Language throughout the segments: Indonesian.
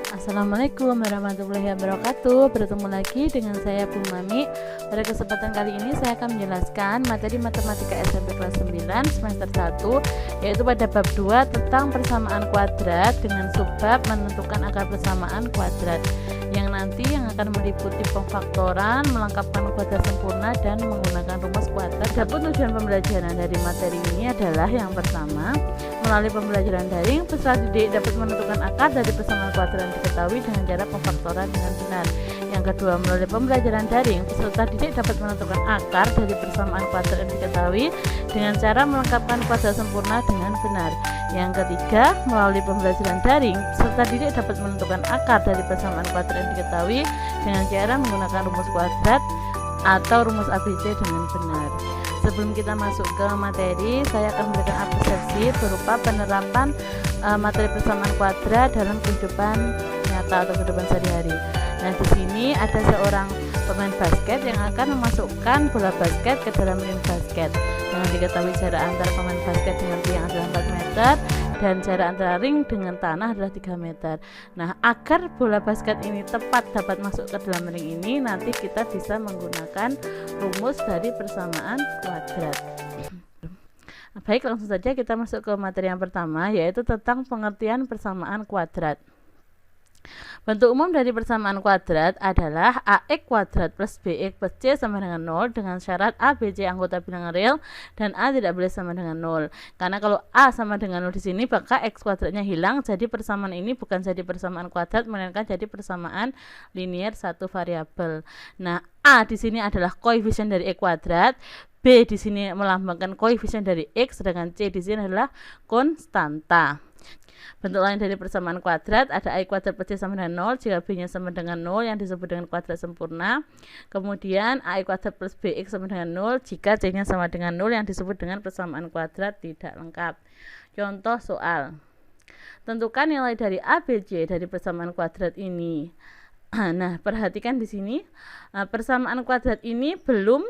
Assalamualaikum warahmatullahi wabarakatuh. Bertemu lagi dengan saya Bu Mami. Pada kesempatan kali ini saya akan menjelaskan materi matematika SMP kelas 9 semester 1, yaitu pada bab 2 tentang persamaan kuadrat dengan subbab menentukan akar persamaan kuadrat, yang akan meliputi pemfaktoran, melengkapkan kuadrat sempurna, dan menggunakan rumus kuadrat. Adapun tujuan pembelajaran dari materi ini adalah yang pertama, melalui pembelajaran daring, peserta didik dapat menentukan akar dari persamaan kuadrat yang diketahui dengan cara pemfaktoran dengan benar. Yang kedua, melalui pembelajaran daring, peserta didik dapat menentukan akar dari persamaan kuadrat yang diketahui dengan cara melengkapkan kuadrat sempurna dengan benar. Yang ketiga, melalui pembelajaran daring, peserta didik dapat menentukan akar dari persamaan kuadrat yang diketahui dengan cara menggunakan rumus kuadrat atau rumus ABC dengan benar. Sebelum kita masuk ke materi, saya akan memberikan observasi berupa penerapan materi persamaan kuadrat dalam kehidupan nyata atau kehidupan sehari-hari. Nah, di sini ada seorang pemain basket yang akan memasukkan bola basket ke dalam ring basket. Dengan diketahui jarak antara pemain basket dengan tiang adalah 4 meter dan jarak antara ring dengan tanah adalah 3 meter. Nah, agar bola basket ini tepat dapat masuk ke dalam ring ini, nanti kita bisa menggunakan rumus dari persamaan kuadrat. Baik, langsung saja kita masuk ke materi yang pertama, yaitu tentang pengertian persamaan kuadrat. Bentuk umum dari persamaan kuadrat adalah AX kuadrat plus BX plus C sama dengan 0 dengan syarat A, B, C anggota bilangan real dan A tidak boleh sama dengan 0. Karena kalau A sama dengan 0 di sini, maka X kuadratnya hilang, jadi persamaan ini bukan jadi persamaan kuadrat melainkan jadi persamaan linier satu variabel. Nah, A di sini adalah koefisien dari X kuadrat, B di sini melambangkan koefisien dari X, sedangkan C di sini adalah konstanta. Bentuk lain dari persamaan kuadrat ada A kuadrat plus C sama dengan 0 jika B-nya sama dengan 0 yang disebut dengan kuadrat sempurna. Kemudian A kuadrat plus BX sama dengan 0 jika C-nya sama dengan 0 yang disebut dengan persamaan kuadrat tidak lengkap. Contoh soal. Tentukan nilai dari A, B, C dari persamaan kuadrat ini. Nah, perhatikan di sini persamaan kuadrat ini belum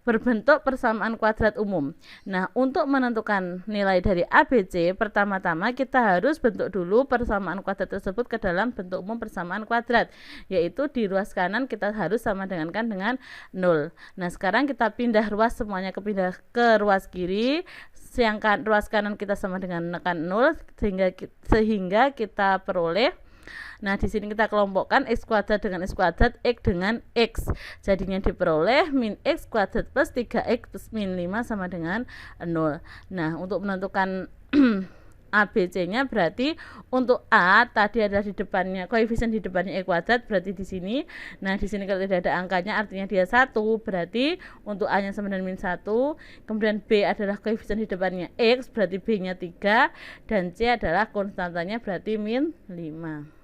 berbentuk persamaan kuadrat umum. Nah, untuk menentukan nilai dari A, B, C, pertama-tama kita harus bentuk dulu persamaan kuadrat tersebut ke dalam bentuk umum persamaan kuadrat, yaitu di ruas kanan kita harus sama dengan 0. Nah, sekarang kita pindah ruas semuanya ke ruas kiri, sedangkan ruas kanan kita sama dengan 0 sehingga kita peroleh. Nah, di sini kita kelompokkan X kuadrat dengan X kuadrat, X dengan X. Jadinya diperoleh min X kuadrat plus 3X plus min 5 sama dengan 0. Nah, untuk menentukan A, B, C-nya berarti untuk A tadi adalah di depannya, koefisien di depannya X kuadrat, berarti di sini. Nah, di sini kalau tidak ada angkanya artinya dia 1, berarti untuk A-nya sama dengan min 1. Kemudian B adalah koefisien di depannya X, berarti B-nya 3, dan C adalah konstantanya berarti min 5.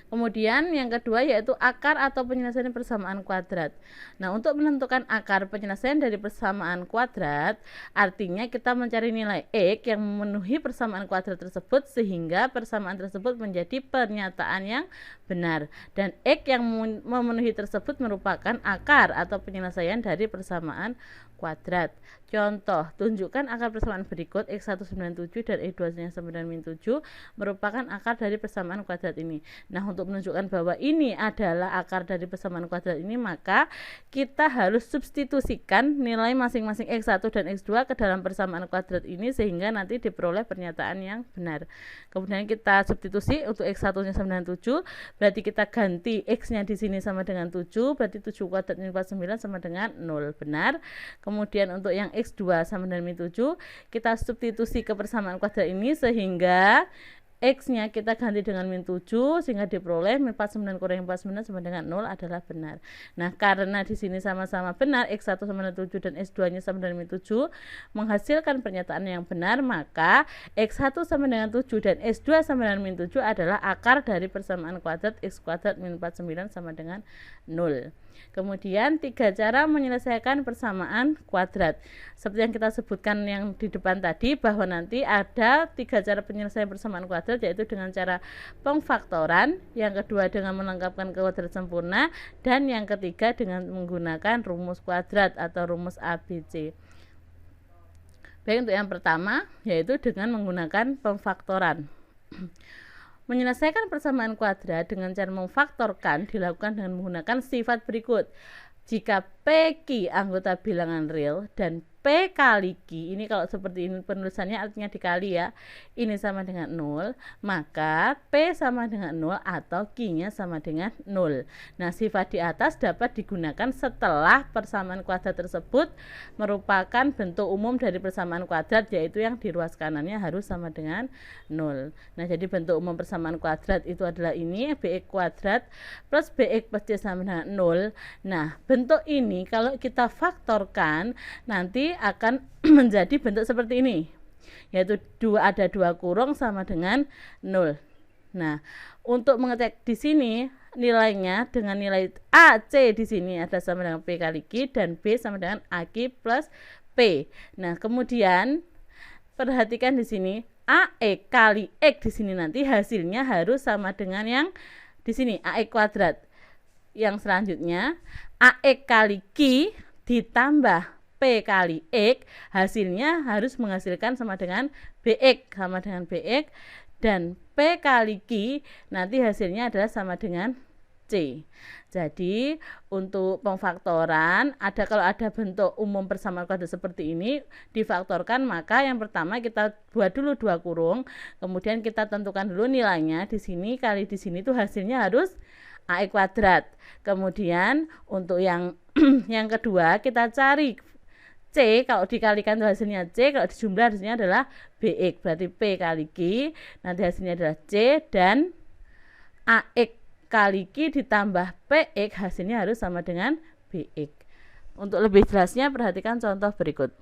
Kemudian yang kedua yaitu akar atau penyelesaian persamaan kuadrat. Nah, untuk menentukan akar penyelesaian dari persamaan kuadrat, artinya kita mencari nilai X yang memenuhi persamaan kuadrat tersebut sehingga persamaan tersebut menjadi pernyataan yang benar. Dan X yang memenuhi tersebut merupakan akar atau penyelesaian dari persamaan kuadrat. Contoh, tunjukkan akar persamaan berikut X197 dan X2 sama dengan min 7 merupakan akar dari persamaan kuadrat ini. Nah, untuk menunjukkan bahwa ini adalah akar dari persamaan kuadrat ini, maka kita harus substitusikan nilai masing-masing X1 dan X2 ke dalam persamaan kuadrat ini sehingga nanti diperoleh pernyataan yang benar. Kemudian kita substitusi untuk X1-nya sama dengan 7, berarti kita ganti X-nya di sini sama dengan 7, berarti 7 kuadrat min 49 sama dengan 0, benar. Kemudian untuk yang X2 sama dengan min 7, kita substitusi ke persamaan kuadrat ini sehingga X-nya kita ganti dengan min 7 sehingga diperoleh min 49 kurang 49 sama dengan 0 adalah benar. Nah, karena di sini sama-sama benar, X1 sama dengan 7 dan X2-nya sama dengan min 7 menghasilkan pernyataan yang benar, maka X1 sama dengan 7 dan X2 sama dengan min 7 adalah akar dari persamaan kuadrat X kuadrat min 49 sama dengan 0. Kemudian 3 cara menyelesaikan persamaan kuadrat. Seperti yang kita sebutkan yang di depan tadi, bahwa nanti ada 3 cara penyelesaian persamaan kuadrat, yaitu dengan cara pemfaktoran, yang kedua dengan melengkapkan kuadrat sempurna, dan yang ketiga dengan menggunakan rumus kuadrat atau rumus ABC. Baik, untuk yang pertama yaitu dengan menggunakan pemfaktoran. Menyelesaikan persamaan kuadrat dengan cara memfaktorkan dilakukan dengan menggunakan sifat berikut. Jika PQ anggota bilangan real dan P kali Q, ini kalau seperti ini penulisannya artinya dikali ya, ini sama dengan 0, maka P sama dengan 0 atau Q-nya sama dengan 0. Nah, sifat di atas dapat digunakan setelah persamaan kuadrat tersebut merupakan bentuk umum dari persamaan kuadrat, yaitu yang di ruas kanannya harus sama dengan 0. Nah, jadi bentuk umum persamaan kuadrat itu adalah ini, BX kuadrat plus BX plus C sama dengan 0. Nah, bentuk ini kalau kita faktorkan nanti akan menjadi bentuk seperti ini, yaitu ada 2 kurung sama dengan 0. Nah, untuk mengecek di sini nilainya dengan nilai AC di sini ada sama dengan P kali Q dan B sama dengan AQ plus P. Nah, kemudian perhatikan di sini AX kali X di sini nanti hasilnya harus sama dengan yang di sini AX kuadrat. Yang selanjutnya AX kali Q ditambah P kali X hasilnya harus menghasilkan sama dengan BX, sama dengan BX, dan P kali Q nanti hasilnya adalah sama dengan C. Jadi untuk pemfaktoran kalau ada bentuk umum persamaan kuadrat seperti ini difaktorkan, maka yang pertama kita buat dulu 2 kurung, kemudian kita tentukan dulu nilainya di sini kali di sini itu hasilnya harus AX kuadrat. Kemudian untuk yang yang kedua kita cari C, kalau dikalikan itu hasilnya C, kalau dijumlah hasilnya adalah BX, berarti P kali Q nanti hasilnya adalah C, dan AX kali Q ditambah PX hasilnya harus sama dengan BX. Untuk lebih jelasnya perhatikan contoh berikut.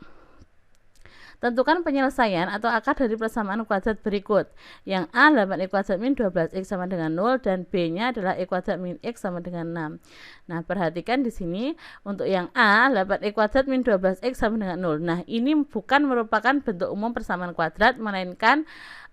Tentukan penyelesaian atau akar dari persamaan kuadrat berikut. Yang A 8x kuadrat min 12x sama dengan 0 dan B-nya adalah x kuadrat min x sama dengan 6. Nah, perhatikan di sini untuk yang A 8x kuadrat min 12x sama dengan 0. Nah, ini bukan merupakan bentuk umum persamaan kuadrat, melainkan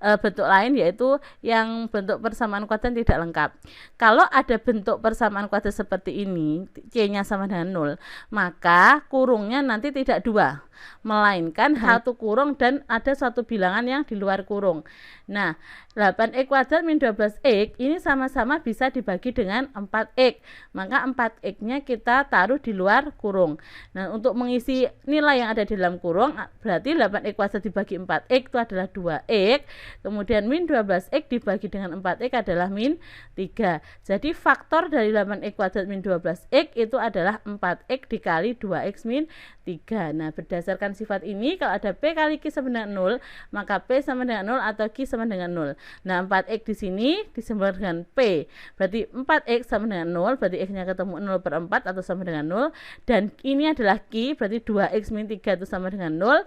bentuk lain, yaitu yang bentuk persamaan kuadrat tidak lengkap. Kalau ada bentuk persamaan kuadrat seperti ini, C-nya sama dengan 0, maka kurungnya nanti tidak 2, melainkan 1 kurung dan ada suatu bilangan yang di luar kurung. Nah, 8x kuadrat min 12x ini sama-sama bisa dibagi dengan 4x, maka 4x-nya kita taruh di luar kurung. Nah, untuk mengisi nilai yang ada di dalam kurung, berarti 8x kuadrat dibagi 4x itu adalah 2x, kemudian min 12x dibagi dengan 4x adalah min 3. Jadi faktor dari 8x kuadrat min 12x itu adalah 4x dikali 2x min 3. Nah, berdasarkan sifat ini, kalau ada P kali Q sama dengan 0, maka P sama dengan 0 atau Q sama dengan 0. Nah, 4x di sini disebut dengan P, berarti 4x sama dengan 0, berarti x-nya ketemu 0/4 atau sama dengan 0, dan ini adalah Q, berarti 2x min 3 itu sama dengan 0,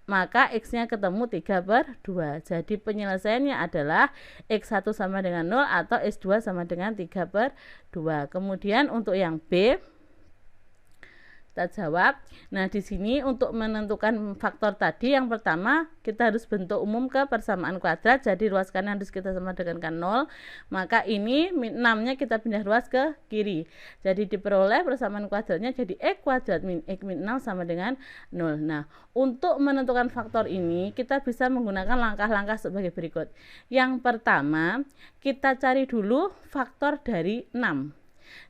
maka x-nya ketemu 3/2. Jadi penyelesaiannya adalah x1 sama dengan 0 atau x2 sama dengan 3/2. Kemudian untuk yang B kita jawab. Nah, di sini untuk menentukan faktor tadi, yang pertama kita harus bentuk umum ke persamaan kuadrat, jadi ruas kanan harus kita sama dengan 0, maka ini min 6-nya kita pindah ruas ke kiri, jadi diperoleh persamaan kuadratnya jadi x kuadrat min x min 6 sama dengan 0. Nah, untuk menentukan faktor ini kita bisa menggunakan langkah-langkah sebagai berikut. Yang pertama, kita cari dulu faktor dari 6.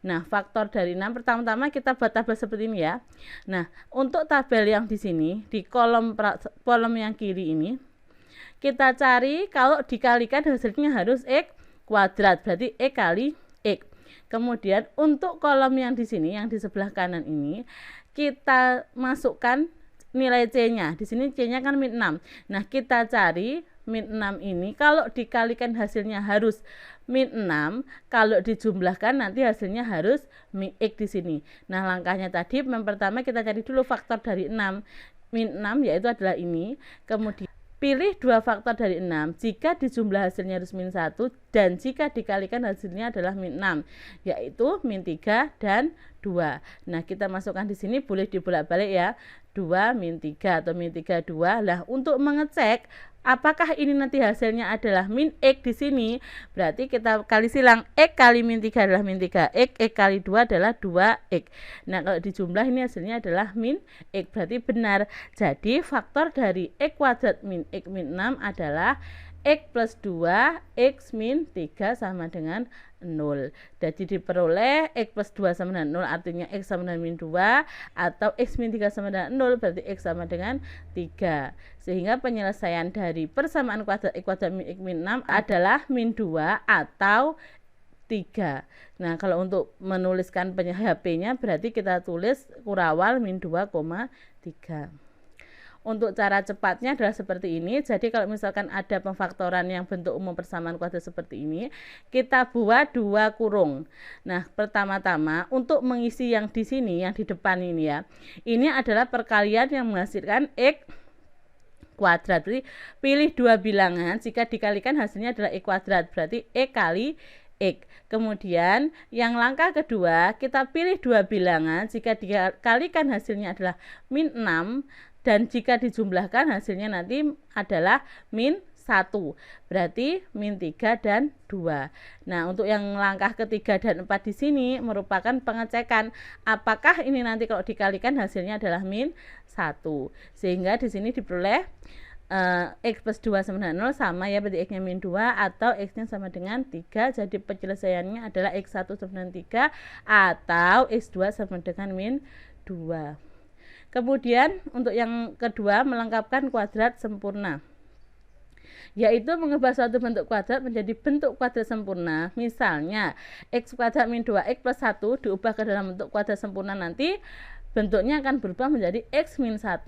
Nah, faktor dari 6 pertama-tama kita buat tabel seperti ini ya. Nah, untuk tabel yang di sini di kolom yang kiri ini kita cari, kalau dikalikan hasilnya harus x kuadrat, berarti x kali x. Kemudian untuk kolom yang di sini, yang di sebelah kanan ini, kita masukkan nilai C-nya. Di sini C-nya kan min 6. Nah, kita cari min 6 ini kalau dikalikan hasilnya harus min 6, kalau dijumlahkan nanti hasilnya harus min x di sini. Nah, langkahnya tadi yang pertama kita cari dulu faktor dari 6. Min 6 yaitu adalah ini. Kemudian pilih 2 faktor dari 6. Jika dijumlah hasilnya harus min 1 dan jika dikalikan hasilnya adalah min 6, yaitu min 3 dan 2. Nah, kita masukkan di sini, boleh dibolak-balik ya. 2 min 3 atau min 3 2. Lah, untuk mengecek apakah ini nanti hasilnya adalah min x di sini, berarti kita kali silang x kali min 3 adalah min 3x, x kali 2 adalah 2x. Nah, kalau dijumlah ini hasilnya adalah min x, berarti benar. Jadi faktor dari x kuadrat min x min 6 adalah X plus 2, X min 3 sama dengan 0. Jadi diperoleh X plus 2 sama dengan 0, artinya X sama dengan min 2, atau X min 3 sama dengan 0, berarti X sama dengan 3. Sehingga penyelesaian dari persamaan kuadrat X kuadrat min X min 6 adalah min 2 atau 3. Nah, kalau untuk menuliskan HP-nya berarti kita tulis kurawal min 2,3. Untuk cara cepatnya adalah seperti ini. Jadi kalau misalkan ada pemfaktoran yang bentuk umum persamaan kuadrat seperti ini, kita buat 2 kurung. Nah, pertama-tama untuk mengisi yang di sini, yang di depan ini ya. Ini adalah perkalian yang menghasilkan X kuadrat. Jadi pilih 2 bilangan, jika dikalikan hasilnya adalah X kuadrat, berarti X kali X. Kemudian yang langkah kedua, kita pilih 2 bilangan, jika dikalikan hasilnya adalah min 6, dan jika dijumlahkan hasilnya nanti adalah min 1, berarti min 3 dan 2. Nah, untuk yang langkah ketiga dan 4 di sini merupakan pengecekan apakah ini nanti kalau dikalikan hasilnya adalah min 1. Sehingga di sini diperoleh X plus 2 sama dengan 0 sama ya, berarti X nya min 2 atau X nya sama dengan 3. Jadi penyelesaiannya adalah X1 sama dengan 3 atau X2 sama dengan min 2. Kemudian untuk yang kedua, melengkapkan kuadrat sempurna, yaitu mengubah suatu bentuk kuadrat menjadi bentuk kuadrat sempurna. Misalnya X kuadrat min 2X plus 1 diubah ke dalam bentuk kuadrat sempurna, nanti bentuknya akan berubah menjadi X min 1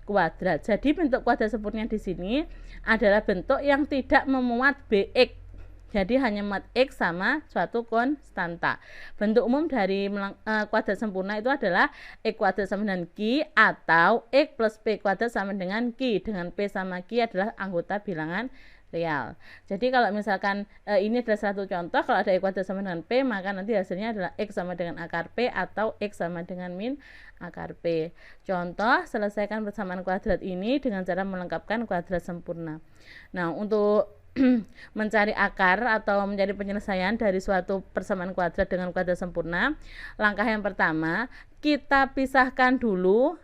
kuadrat. Jadi bentuk kuadrat sempurna di sini adalah bentuk yang tidak memuat BX. Jadi hanya muat X sama suatu konstanta. Bentuk umum dari kuadrat sempurna itu adalah X kuadrat sama dengan Q atau X plus P kuadrat sama dengan Q, dengan P sama Q adalah anggota bilangan real. Jadi kalau misalkan ini adalah satu contoh, kalau ada X kuadrat sama dengan P, maka nanti hasilnya adalah X sama dengan akar P atau X sama dengan min akar P. Contoh, selesaikan persamaan kuadrat ini dengan cara melengkapkan kuadrat sempurna. Nah, untuk mencari akar atau mencari penyelesaian dari suatu persamaan kuadrat dengan kuadrat sempurna, langkah yang pertama, kita pisahkan dulu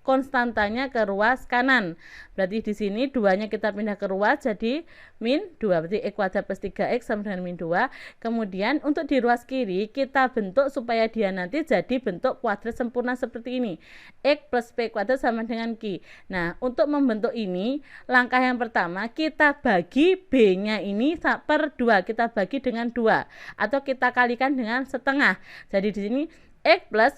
konstantanya ke ruas kanan. Berarti di sini 2-nya kita pindah ke ruas jadi min 2, berarti X kuadrat plus 3X sama dengan min 2. Kemudian untuk di ruas kiri kita bentuk supaya dia nanti jadi bentuk kuadrat sempurna seperti ini. X plus P kuadrat sama dengan Q. Nah, untuk membentuk ini, langkah yang pertama kita bagi B-nya ini per 2, kita bagi dengan 2 atau kita kalikan dengan setengah. Jadi di sini X plus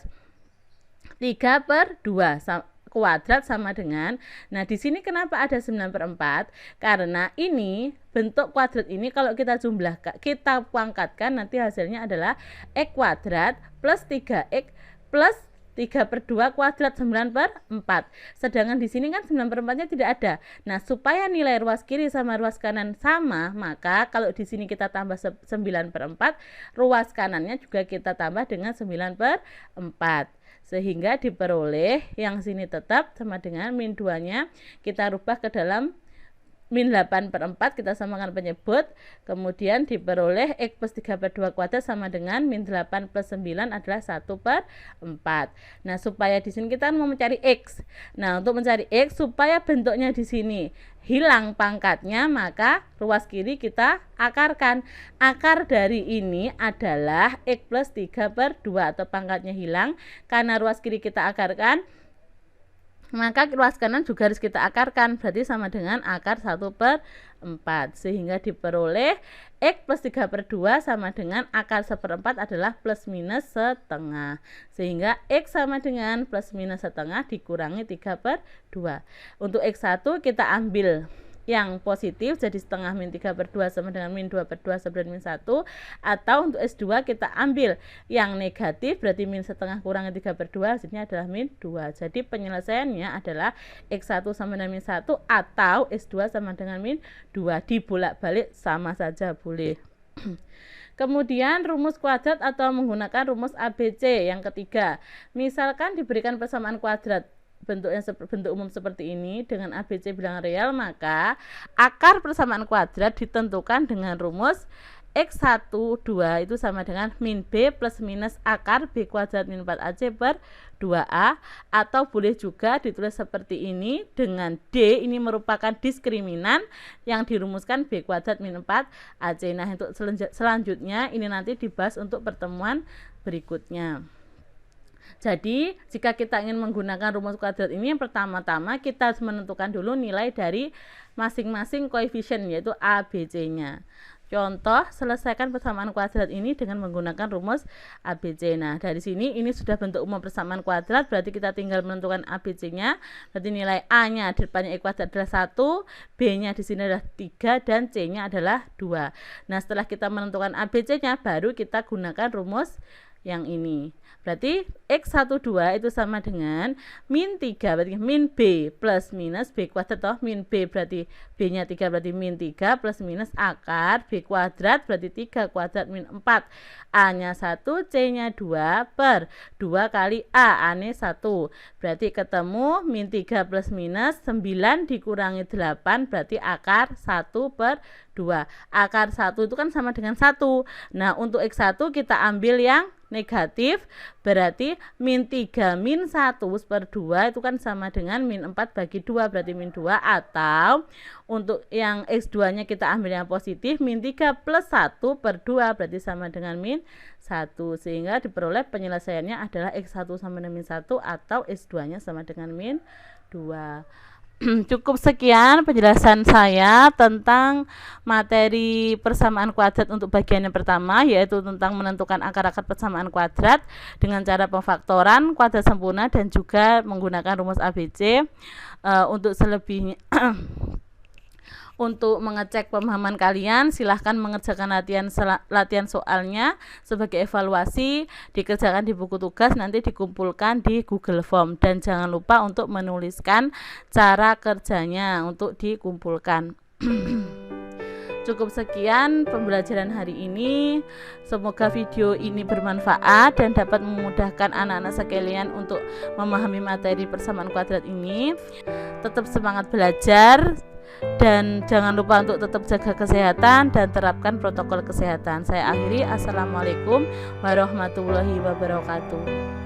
3 per 2 kuadrat sama dengan, nah di sini kenapa ada 9/4? Karena ini bentuk kuadrat ini kalau kita jumlahkan, kita pangkatkan, nanti hasilnya adalah X kuadrat plus 3X plus 3/2 kuadrat 9/4. Sedangkan di sini kan 9/4-nya tidak ada. Nah, supaya nilai ruas kiri sama ruas kanan sama, maka kalau di sini kita tambah 9/4, ruas kanannya juga kita tambah dengan 9/4. Sehingga diperoleh yang sini tetap sama dengan min 2-nya kita rubah ke dalam min 8/4, kita samakan penyebut, kemudian diperoleh X plus 3/2 kuadrat sama dengan min 8 plus 9 adalah 1/4. Nah, supaya di sini kita mau mencari X. Nah, untuk mencari X supaya bentuknya di sini hilang pangkatnya, maka ruas kiri kita akarkan. Akar dari ini adalah X plus 3/2 atau pangkatnya hilang. Karena ruas kiri kita akarkan, maka ruas kanan juga harus kita akarkan, berarti sama dengan akar 1/4. Sehingga diperoleh X plus 3/2 sama dengan akar 1/4 adalah plus minus setengah. Sehingga X sama dengan plus minus setengah dikurangi 3/2. Untuk X1 kita ambil yang positif, jadi setengah min 3/2 sama dengan min 2/2 sama dengan min 1. Atau untuk S2 kita ambil yang negatif, berarti min setengah kurangi 3/2, hasilnya adalah min 2. Jadi penyelesaiannya adalah X1 sama dengan min 1 atau S2 sama dengan min 2. Dibolak-balik sama saja boleh. Kemudian rumus kuadrat atau menggunakan rumus ABC yang ketiga. Misalkan diberikan persamaan kuadrat bentuknya bentuk umum seperti ini dengan ABC bilangan real, maka akar persamaan kuadrat ditentukan dengan rumus X1 2 itu sama dengan min B plus minus akar B kuadrat min 4AC per 2A, atau boleh juga ditulis seperti ini dengan D ini merupakan diskriminan yang dirumuskan B kuadrat min 4AC. Nah, untuk selanjutnya ini nanti dibahas untuk pertemuan berikutnya. Jadi, jika kita ingin menggunakan rumus kuadrat ini, yang pertama-tama kita harus menentukan dulu nilai dari masing-masing koefisien, yaitu A, B, C-nya. Contoh, selesaikan persamaan kuadrat ini dengan menggunakan rumus ABC. Nah, dari sini ini sudah bentuk umum persamaan kuadrat, berarti kita tinggal menentukan ABC-nya. Berarti nilai A-nya di depannya E kuadrat adalah 1, B-nya di sini adalah 3, dan C-nya adalah 2. Nah, setelah kita menentukan ABC-nya, baru kita gunakan rumus yang ini. Berarti X12 itu sama dengan min 3, berarti min B plus minus B kuadrat, toh min B berarti B-nya 3, berarti min 3 plus minus akar B kuadrat berarti 3 kuadrat min 4, A-nya 1, C-nya 2 per 2 kali A, A-nya 1. Berarti ketemu min 3 plus minus 9 dikurangi 8 berarti akar 1 per 2. Akar 1 itu kan sama dengan 1. Nah, untuk X1 kita ambil yang negatif, berarti min 3 min 1 per 2 itu kan sama dengan min 4 bagi 2, berarti min 2, atau untuk yang X2 nya kita ambil yang positif, min 3 plus 1 per 2 berarti sama dengan min 1, sehingga diperoleh penyelesaiannya adalah X1 sama dengan min 1 atau X2 nya sama dengan min 2. Cukup sekian penjelasan saya tentang materi persamaan kuadrat untuk bagian yang pertama, yaitu tentang menentukan akar-akar persamaan kuadrat dengan cara pemfaktoran kuadrat sempurna dan juga menggunakan rumus ABC. Untuk selebihnya untuk mengecek pemahaman kalian, silahkan mengerjakan latihan soalnya sebagai evaluasi, dikerjakan di buku tugas, nanti dikumpulkan di Google Form, dan jangan lupa untuk menuliskan cara kerjanya untuk dikumpulkan. Cukup sekian pembelajaran hari ini. Semoga video ini bermanfaat dan dapat memudahkan anak-anak sekalian untuk memahami materi persamaan kuadrat ini. Tetap semangat belajar dan jangan lupa untuk tetap jaga kesehatan dan terapkan protokol kesehatan. Saya akhiri. Assalamualaikum warahmatullahi wabarakatuh.